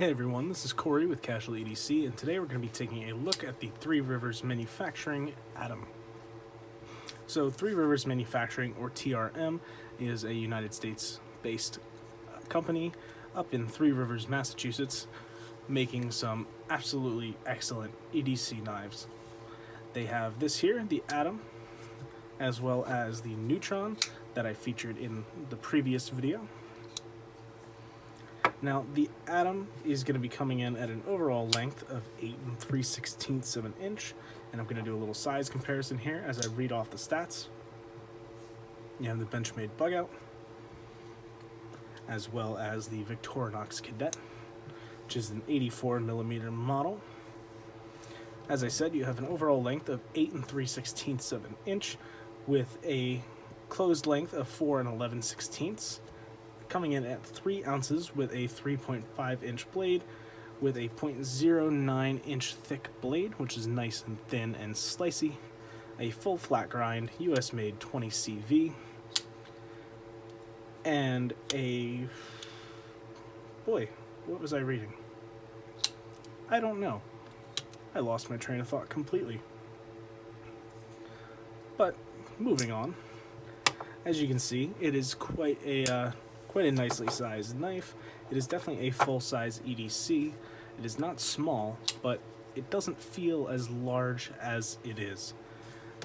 Hey everyone, this is Corey with Casual EDC, and today we're going to be taking a look at the Three Rivers Manufacturing Atom. So Three Rivers Manufacturing, or TRM, is a United States-based company up in Three Rivers, Massachusetts, making some absolutely excellent EDC knives. They have this here, the Atom, as well as the Neutron that I featured in the previous video. Now, the Atom is going to be coming in at an overall length of 8 3/16 of an inch, and I'm going to do a little size comparison here as I read off the stats. You have the Benchmade Bug Out, as well as the Victorinox Cadet, which is an 84mm model. As I said, you have an overall length of 8 3/16 of an inch, with a closed length of 4 11/16. Coming in at 3 ounces with a 3.5 inch blade with a 0.09 inch thick blade, which is nice and thin and slicey. A full flat grind, US made 20 CV. And a... boy, what was I reading? I don't know. I lost my train of thought completely. But, moving on. As you can see, it is quite a nicely sized knife. It is definitely a full-size EDC. It is not small, but it doesn't feel as large as it is.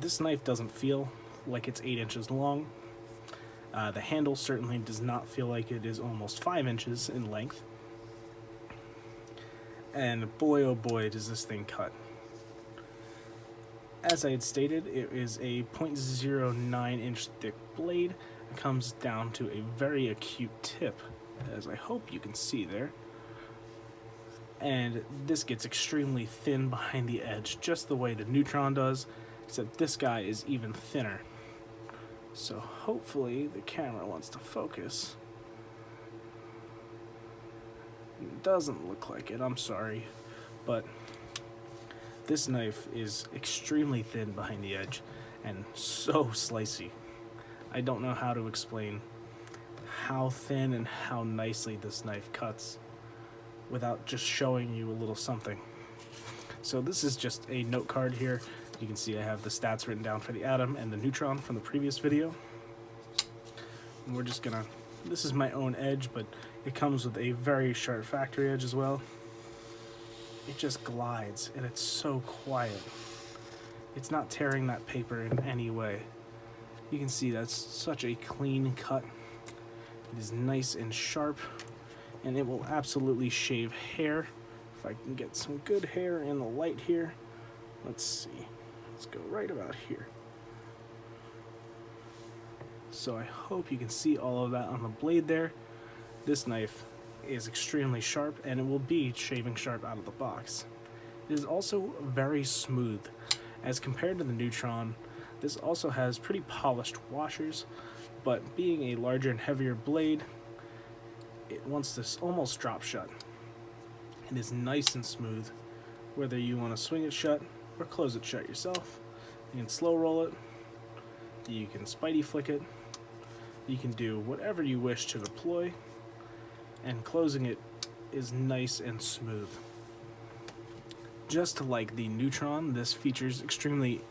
This knife doesn't feel like it's 8 inches long. The handle certainly does not feel like it is almost 5 inches in length. And boy oh boy does this thing cut. As I had stated, it is a 0.09 inch thick blade. It comes down to a very acute tip, as I hope you can see there. And this gets extremely thin behind the edge, just the way the Neutron does, except this guy is even thinner. So hopefully the camera wants to focus. It doesn't look like it, I'm sorry, but this knife is extremely thin behind the edge and so slicey. I don't know how to explain how thin and how nicely this knife cuts without just showing you a little something. So this is just a note card here. You can see I have the stats written down for the Atom and the Neutron from the previous video. And we're just gonna, this is my own edge, but it comes with a very sharp factory edge as well. It just glides, and it's so quiet. It's not tearing that paper in any way. You can see that's such a clean cut. It is nice and sharp, and it will absolutely shave hair. If I can get some good hair in the light here. Let's see. Let's go right about here. So I hope you can see all of that on the blade there. This knife is extremely sharp, and it will be shaving sharp out of the box. It is also very smooth. As compared to the Neutron, this also has pretty polished washers, but being a larger and heavier blade, it wants to almost drop shut. It is nice and smooth, whether you want to swing it shut or close it shut yourself. You can slow roll it, you can spidey flick it, you can do whatever you wish to deploy, and closing it is nice and smooth. Just like the Neutron, this features extremely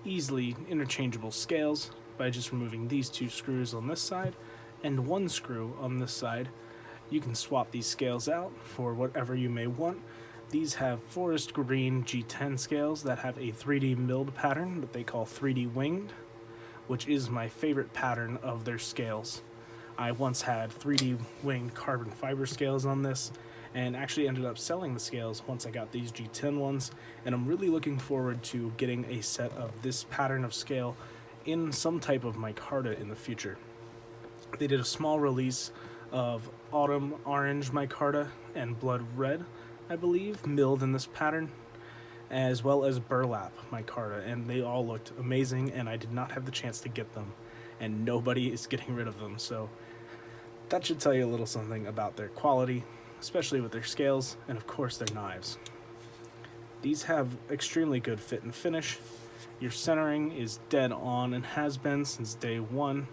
easily interchangeable scales by just removing these 2 screws on this side and 1 screw on this side. You can swap these scales out for whatever you may want. These have forest green G10 scales that have a 3D milled pattern that they call 3D winged, which is my favorite pattern of their scales. I once had 3D winged carbon fiber scales on this, and actually ended up selling the scales once I got these G10 ones, and I'm really looking forward to getting a set of this pattern of scale in some type of micarta in the future. They did a small release of autumn orange micarta and blood red, I believe, milled in this pattern, as well as burlap micarta, and they all looked amazing, and I did not have the chance to get them, and nobody is getting rid of them, so that should tell you a little something about their quality, especially with their scales, and of course their knives. These have extremely good fit and finish. Your centering is dead on and has been since day one.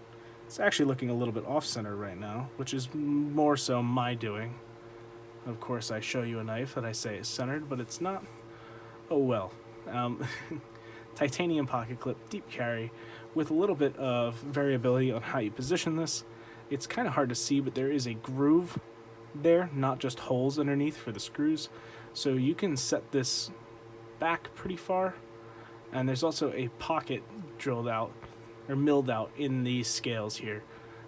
It's actually looking a little bit off center right now, which is more so my doing. Of course, I show you a knife that I say is centered, but it's not. Oh well. Um, Titanium pocket clip, deep carry, with a little bit of variability on how you position this. It's kind of hard to see, but there is a groove there, not just holes underneath for the screws. So you can set this back pretty far, and there's also a pocket drilled out or milled out in these scales here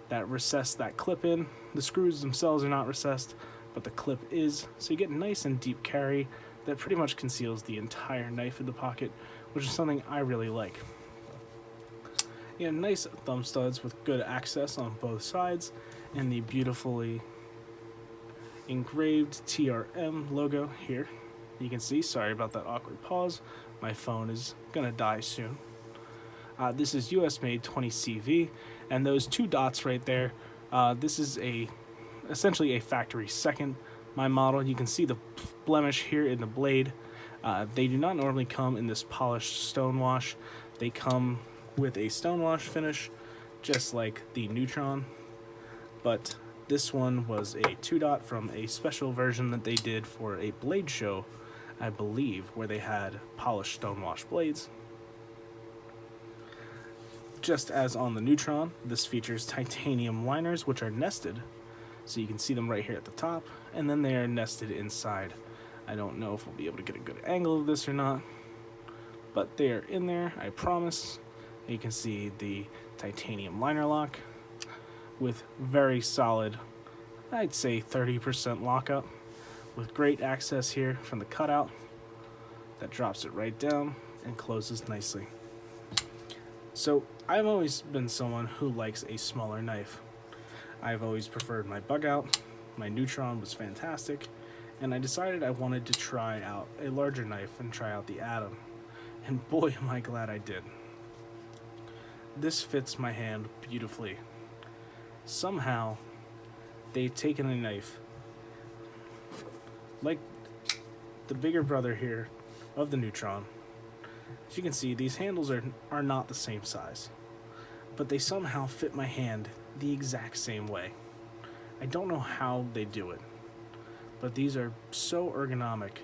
that recess that clip in. The screws themselves are not recessed, but the clip is, so you get nice and deep carry that pretty much conceals the entire knife in the pocket, which is something I really like. You have nice thumb studs with good access on both sides, and the beautifully engraved TRM logo here. You can see, sorry about that awkward pause, my phone is gonna die soon. This is US made 20 CV, and those two dots right there, this is essentially a factory second. My model, you can see the blemish here in the blade. They do not normally come in this polished stone wash. They come with a stone wash finish, just like the Neutron, but this one was a 2-dot from a special version that they did for a blade show, I believe, where they had polished stone wash blades. Just as on the Neutron, this features titanium liners, which are nested, so you can see them right here at the top, and then they are nested inside. I don't know if we'll be able to get a good angle of this or not, but they are in there, I promise. You can see the titanium liner lock with very solid, I'd say 30% lockup, with great access here from the cutout that drops it right down and closes nicely. So I've always been someone who likes a smaller knife. I've always preferred my bug out. My Neutron was fantastic, and I decided I wanted to try out a larger knife and try out the Atom. And boy, am I glad I did. This fits my hand beautifully. Somehow, they've taken a knife, like the bigger brother here of the Neutron. As you can see, these handles are not the same size, but they somehow fit my hand the exact same way. I don't know how they do it, but these are so ergonomic.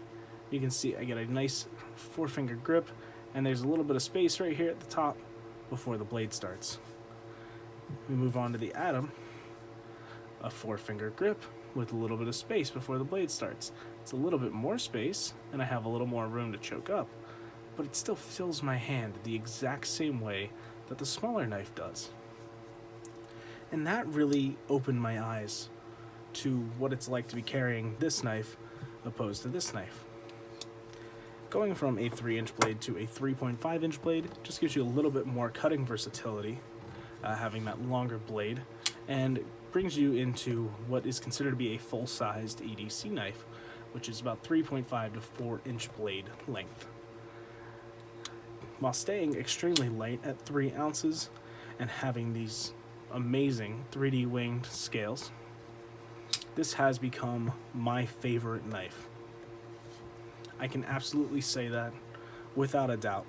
You can see I get a nice 4-finger grip, and there's a little bit of space right here at the top before the blade starts. We move on to the Atom, a 4-finger grip with a little bit of space before the blade starts. It's a little bit more space, and I have a little more room to choke up, but it still fills my hand the exact same way that the smaller knife does. And that really opened my eyes to what it's like to be carrying this knife opposed to this knife. Going from a 3-inch blade to a 3.5-inch blade just gives you a little bit more cutting versatility, having that longer blade, and brings you into what is considered to be a full-sized EDC knife, which is about 3.5 to 4-inch blade length. While staying extremely light at 3 ounces and having these amazing 3D winged scales, this has become my favorite knife. I can absolutely say that without a doubt.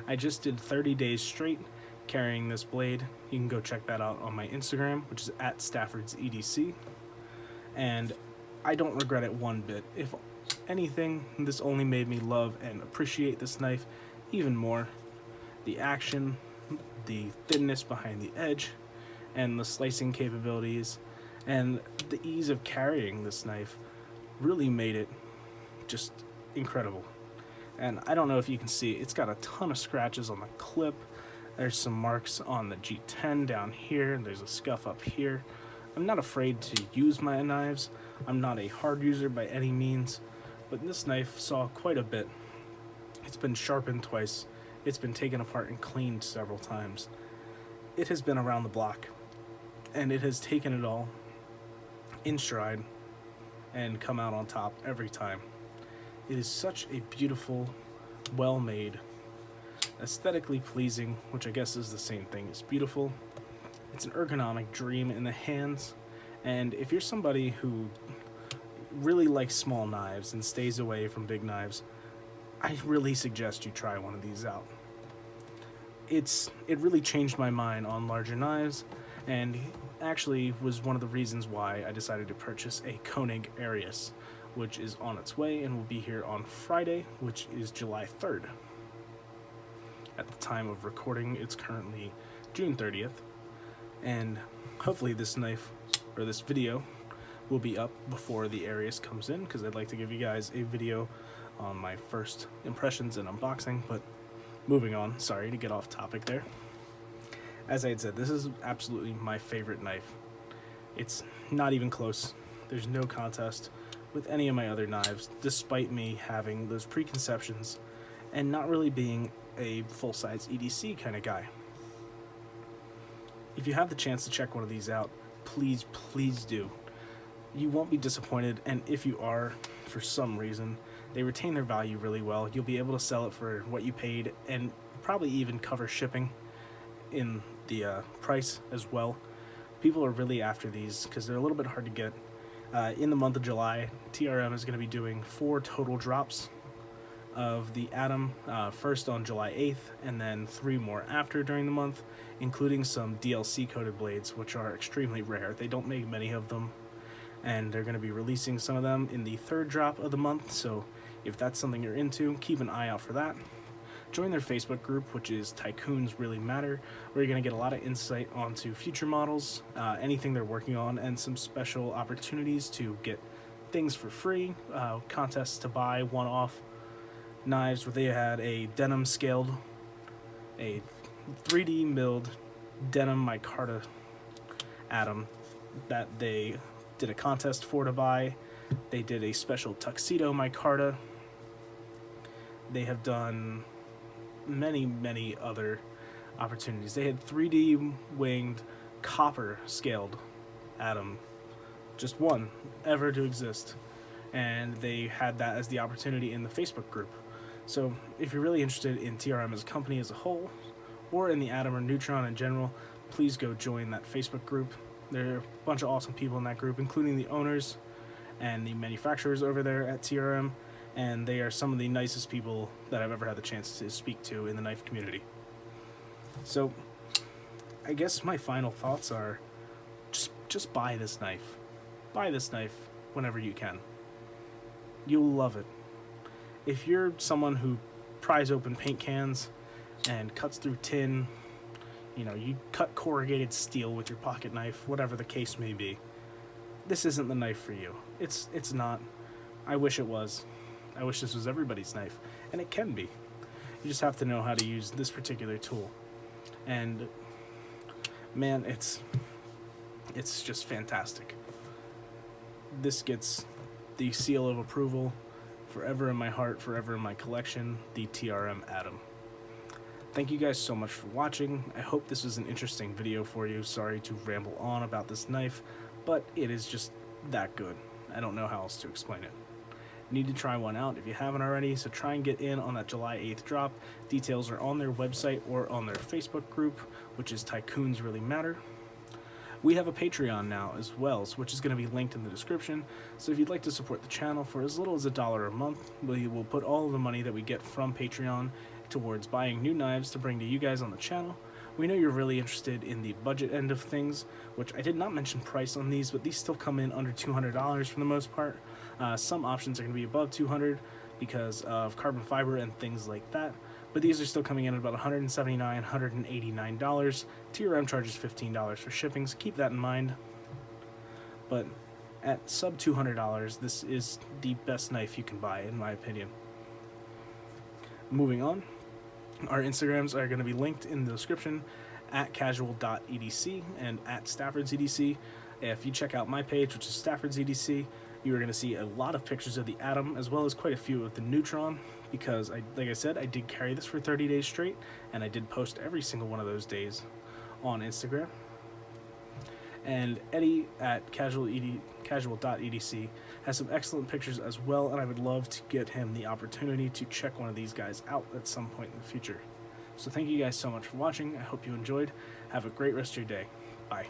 I just did 30 days straight carrying this blade. You can go check that out on my Instagram, which is at Stafford's EDC. And I don't regret it one bit. If anything, this only made me love and appreciate this knife even more. The action, the thinness behind the edge, and the slicing capabilities, and the ease of carrying this knife really made it just incredible. And I don't know if you can see, it's got a ton of scratches on the clip. There's some marks on the G10 down here, and there's a scuff up here. I'm not afraid to use my knives. I'm not a hard user by any means, but this knife saw quite a bit. It's been sharpened twice. It's been taken apart and cleaned several times. It has been around the block, and it has taken it all in stride and come out on top every time. It is such a beautiful, well-made, aesthetically pleasing, which I guess is the same thing as beautiful. It's an ergonomic dream in the hands, and if you're somebody who really likes small knives and stays away from big knives, I really suggest you try one of these out. It really changed my mind on larger knives, and actually was one of the reasons why I decided to purchase a Koenig Arius, which is on its way and will be here on Friday, which is July 3rd. At the time of recording, it's currently June 30th, and hopefully this knife, or this video, will be up before the Arius comes in, because I'd like to give you guys a video on my first impressions and unboxing. But moving on, sorry to get off topic there. As I had said, this is absolutely my favorite knife. It's not even close. There's no contest with any of my other knives, despite me having those preconceptions and not really being a full-size EDC kind of guy. If you have the chance to check one of these out, please do. You won't be disappointed, and if you are, for some reason, they retain their value really well. You'll be able to sell it for what you paid and probably even cover shipping in the price as well. People are really after these because they're a little bit hard to get. In the month of July, TRM is going to be doing 4 total drops of the Atom, first on July 8th, and then 3 more after during the month, including some DLC coated blades, which are extremely rare. They don't make many of them, and they're going to be releasing some of them in the 3rd drop of the month. So if that's something you're into, keep an eye out for that. Join their Facebook group, which is Tycoons Really Matter, where you're going to get a lot of insight onto future models, anything they're working on, and some special opportunities to get things for free, contests to buy one-off knives, where they had a denim scaled, a 3D milled denim micarta Atom that they did a contest for to buy. They did a special tuxedo micarta. They have done many other opportunities. They had 3D winged copper scaled Atom, just one ever to exist, and they had that as the opportunity in the Facebook group. So if you're really interested in TRM as a company as a whole, or in the Atom or Neutron in general, please go join that Facebook group. There are a bunch of awesome people in that group, including the owners and the manufacturers over there at TRM, and they are some of the nicest people that I've ever had the chance to speak to in the knife community. So I guess my final thoughts are just buy this knife. Buy this knife whenever you can. You'll love it. If you're someone who pries open paint cans and cuts through tin, you cut corrugated steel with your pocket knife, whatever the case may be, this isn't the knife for you. It's not. I wish it was. I wish this was everybody's knife, and it can be. You just have to know how to use this particular tool. And man, it's just fantastic. This gets the seal of approval, forever in my heart, forever in my collection, the TRM Atom. Thank you guys so much for watching. I hope this was an interesting video for you. Sorry to ramble on about this knife, but it is just that good. I don't know how else to explain it. You need to try one out if you haven't already, so try and get in on that July 8th drop. Details are on their website or on their Facebook group, which is Tycoons Really Matter. We have a Patreon now as well, which is going to be linked in the description. So if you'd like to support the channel for as little as $1 a month, we will put all of the money that we get from Patreon towards buying new knives to bring to you guys on the channel. We know you're really interested in the budget end of things, which I did not mention price on these, but these still come in under $200 for the most part. Some options are going to be above $200 because of carbon fiber and things like that, but these are still coming in at about $179, $189. TRM charges $15 for shipping, so keep that in mind. But at sub $200, this is the best knife you can buy, in my opinion. Moving on, our Instagrams are going to be linked in the description, at casual.edc and at Stafford's EDC. If you check out my page, which is Stafford's EDC, you are going to see a lot of pictures of the Atom, as well as quite a few of the Neutron, because, like I said, I did carry this for 30 days straight, and I did post every single one of those days on Instagram. And Eddie at casual.edc has some excellent pictures as well, and I would love to get him the opportunity to check one of these guys out at some point in the future. So thank you guys so much for watching. I hope you enjoyed. Have a great rest of your day. Bye.